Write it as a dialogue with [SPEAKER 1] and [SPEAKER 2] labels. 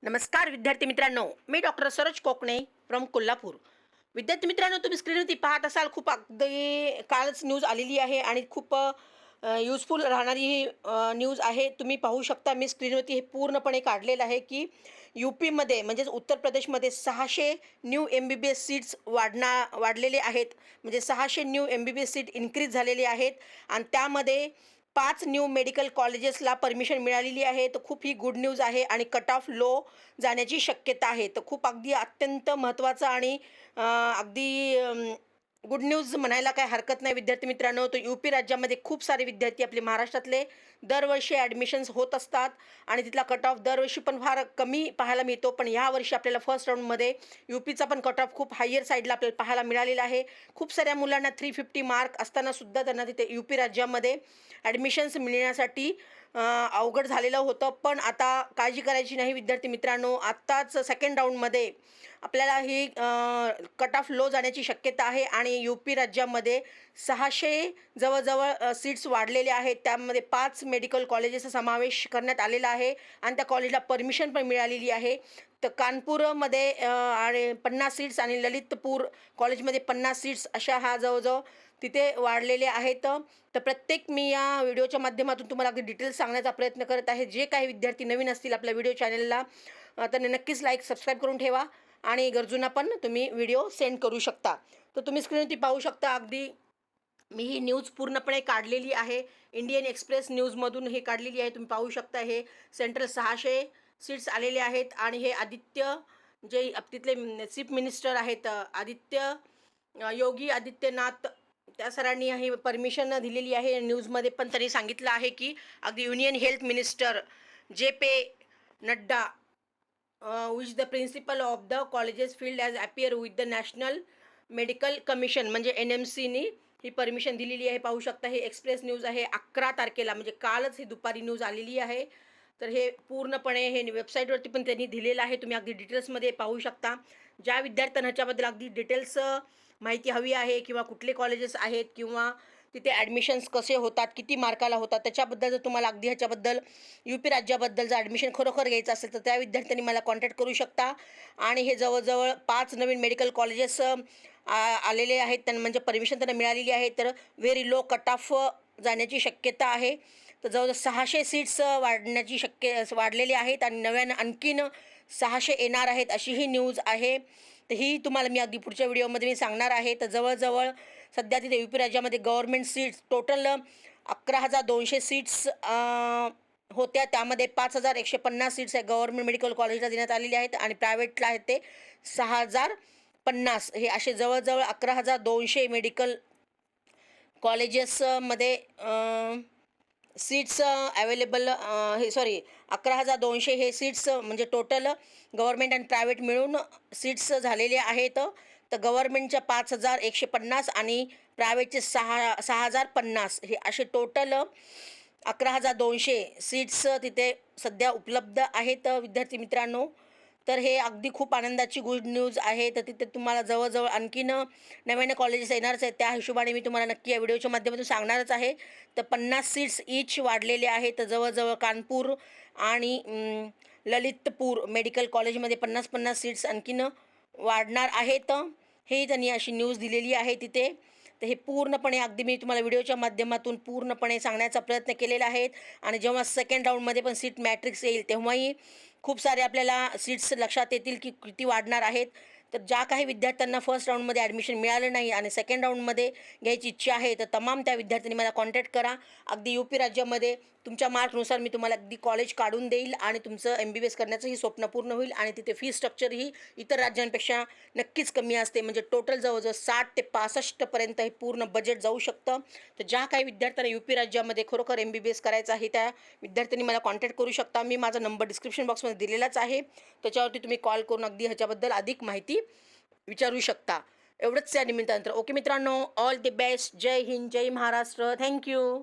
[SPEAKER 1] नमस्कार विद्यार्थी मित्रांनो, मी डॉक्टर सरोज कोकणे फ्रॉम कोल्हापूर. विद्यार्थी मित्रांनो, तुम्ही स्क्रीनवरती पाहत असाल, खूप अगदी कालच न्यूज आलेली आहे आणि खूप युजफुल राहणारी ही न्यूज आहे. तुम्ही पाहू शकता, मी स्क्रीनवरती हे पूर्णपणे काढलेलं आहे की यूपीमध्ये म्हणजेच उत्तर प्रदेशमध्ये 600 न्यू MBBS सीट्स वाढलेले आहेत. म्हणजे 600 न्यू MBBS सीट इन्क्रीज झालेले आहेत आणि त्यामध्ये 5 न्यू मेडिकल कॉलेजेसला परमिशन मिळालेली आहे. तर खूप ही गुड न्यूज आहे आणि कट ऑफ लो जाण्याची शक्यता आहे. तर खूप अगदी अत्यंत महत्त्वाचं आणि अगदी गुड न्यूज म्हणायला काही हरकत नाही विद्यार्थी मित्रांनो. तर UP राज्यामध्ये खूप सारे विद्यार्थी आपले महाराष्ट्रातले दरवर्षी ॲडमिशन्स होत असतात आणि तिथला कट ऑफ दरवर्षी पण फार कमी पाहायला मिळतो. पण ह्यावर्षी आपल्याला फर्स्ट राऊंडमध्ये UPचा पण कट ऑफ खूप हायर साईडला आपल्याला पाहायला मिळालेला आहे. खूप साऱ्या मुलांना 350 मार्क असतानासुद्धा त्यांना तिथे UP राज्यामध्ये ॲडमिशन्स मिळण्यासाठी अवघड झालेलं होतं. पण आता काळजी करायची नाही विद्यार्थी मित्रांनो. आत्ताच सेकंड राऊंडमध्ये आपल्याला ही कट ऑफ लो जाण्याची शक्यता आहे आणि UP राज्यामध्ये 600 जवळजवळ सीट्स वाढलेल्या आहेत. त्यामध्ये 5 मेडिकल कॉलेजेसचा समावेश करण्यात आलेला आहे आणि त्या कॉलेजला परमिशन पण मिळालेली आहे. तर कानपूरमध्ये आणि 50 सीट्स आणि ललितपूर कॉलेजमध्ये 50 सीट्स अशा ह्या जवळजवळ तिथे वाढलेले आहेत. तर प्रत्येक मी या व्हिडिओच्या माध्यमातून तुम्हाला अगदी डिटेल्स सांगण्याचा प्रयत्न करत आहे. जे काही विद्यार्थी नवीन असतील आपल्या व्हिडिओ चॅनलला, त्यांनी नक्कीच लाईक सबस्क्राईब करून ठेवा आणि गरजूंना पण तुम्ही व्हिडिओ सेंड करू शकता. तर तुम्ही स्क्रीनवरती पाहू शकता, अगदी मी ही न्यूज पूर्णपणे काढलेली आहे. इंडियन एक्सप्रेस न्यूजमधून हे काढलेली आहे. तुम्ही पाहू शकता, हे सेंट्रल 600 सीट्स आलेले आहेत आणि हे आदित्य जे तिथले चीफ मिनिस्टर आहेत, योगी आदित्यनाथ, त्या सरांनी ही परमिशन दिलेली आहे. न्यूजमध्ये पण त्यांनी सांगितलं आहे की अगदी union health minister JP Nadda which the principal of the colleges field as appear with the national medical commission म्हणजे NMCनी ही परमिशन दिलेली आहे. पाहू शकता, हे एक्सप्रेस न्यूज आहे. 11 तारखेला म्हणजे कालच ही दुपारी न्यूज आलेली आहे. तर हे पूर्णपणे हे वेबसाईटवरती पण त्यांनी दिलेलं आहे. तुम्ही अगदी डिटेल्समध्ये पाहू शकता. ज्या विद्यार्थ्यांना ह्याच्याबद्दल अगदी डिटेल्स माहिती हवी आहे किंवा कुठले कॉलेजेस आहेत किंवा तिथे ॲडमिशन्स कसे होतात, किती मार्काला होतात, त्याच्याबद्दल जर तुम्हाला अगदी ह्याच्याबद्दल UP राज्याबद्दल जर ॲडमिशन खरोखर घ्यायचं असेल तर त्या विद्यार्थ्यांनी मला कॉन्टॅक्ट करू शकता. आणि हे जवळजवळ 5 नवीन मेडिकल कॉलेजेस आलेले आहेत, त्यांना म्हणजे परमिशन त्यांना मिळालेली आहे. तर व्हेरी लो कट ऑफ जाण्याची शक्यता आहे. तर जवळजवळ 600 सीट्स वाढलेले आहेत आणि नव्यानं आणखीन 600 येणार आहेत, अशी ही न्यूज आहे. तर ही तुम्हाला मी अगदी पुढच्या व्हिडिओमध्ये मी सांगणार आहे. तर जवळजवळ सध्या तिथे UP राज्यामध्ये गव्हर्नमेंट सीट्स टोटल 11,200 सीट्स होत्या. त्यामध्ये 5,150 सीट्स आहे गव्हर्नमेंट मेडिकल कॉलेजला देण्यात आलेल्या आहेत आणि प्रायव्हेटला आहेत ते 6,050. हे असे जवळजवळ 11,200 मेडिकल कॉलेजेसमध्ये सीट्स अवेलेबल, हे सॉरी 11,200 हे सीट्स म्हणजे टोटल गव्हर्नमेंट आणि प्रायव्हेट मिळून सीट्स झालेले आहेत. तर गव्हर्नमेंटच्या 5,150 आणि प्रायव्हेटचे 6,050 हे असे टोटल 11,200 सीट्स तिथे सध्या उपलब्ध आहेत विद्यार्थी मित्रांनो. तर हे अगदी खूप आनंदाची गुड न्यूज आहे. तर तिथे तुम्हाला जवळजवळ आणखीन नव्यानं कॉलेजेस येणारच आहेत. त्या हिशोबाने मी तुम्हाला नक्की या व्हिडिओच्या माध्यमातून सांगणारच आहे. तर 50 सीट्स ईच वाढलेले आहेत. तर जवळजवळ कानपूर आणि ललितपूर मेडिकल कॉलेजमध्ये 50-50 सीट्स आणखीन वाढणार आहेत. हे त्यांनी अशी न्यूज दिलेली आहे तिथे. तर हे पूर्णपणे अगदी मी तुम्हाला व्हिडिओच्या माध्यमातून पूर्णपणे सांगण्याचा प्रयत्न केलेला आहे. आणि जेव्हा सेकंड राऊंडमध्ये पण सीट मॅट्रिक्स येईल तेव्हाही खूप सारे आपल्याला सीट्स लक्षात येतील की किती वाढणार आहेत. तर ज्या काही विद्यार्थ्यांना फर्स्ट राऊंडमध्ये ॲडमिशन मिळालं नाही आणि सेकंड राऊंडमध्ये घ्यायची इच्छा आहे, तर तमाम त्या विद्यार्थ्यांनी मला कॉन्टॅक्ट करा. अगदी UP राज्यामध्ये तुमच्या मार्कनुसार मी तुम्हाला अगदी कॉलेज काढून देईल आणि तुमचं MBBS करण्याचंही स्वप्न पूर्ण होईल. आणि तिथे फी स्ट्रक्चर ही इतर राज्यांपेक्षा नक्कीच कमी असते. म्हणजे टोटल जवळजवळ 60 ते 65पर्यंत हे पूर्ण बजेट जाऊ शकतं. तर ज्या काही विद्यार्थ्यांना UP राज्यामध्ये खरोखर MBBS करायचं आहे त्या विद्यार्थ्यांनी मला कॉन्टॅक्ट करू शकता. मी माझा नंबर डिस्क्रिप्शन बॉक्समध्ये दिलेलाच आहे. त्याच्यावरती तुम्ही कॉल करून अगदी ह्याच्याबद्दल अधिक माहिती विचारू शकता. एवढंच या निमित्तानं. ओके मित्रांनो, ऑल द बेस्ट. जय हिंद, जय महाराष्ट्र. थँक्यू.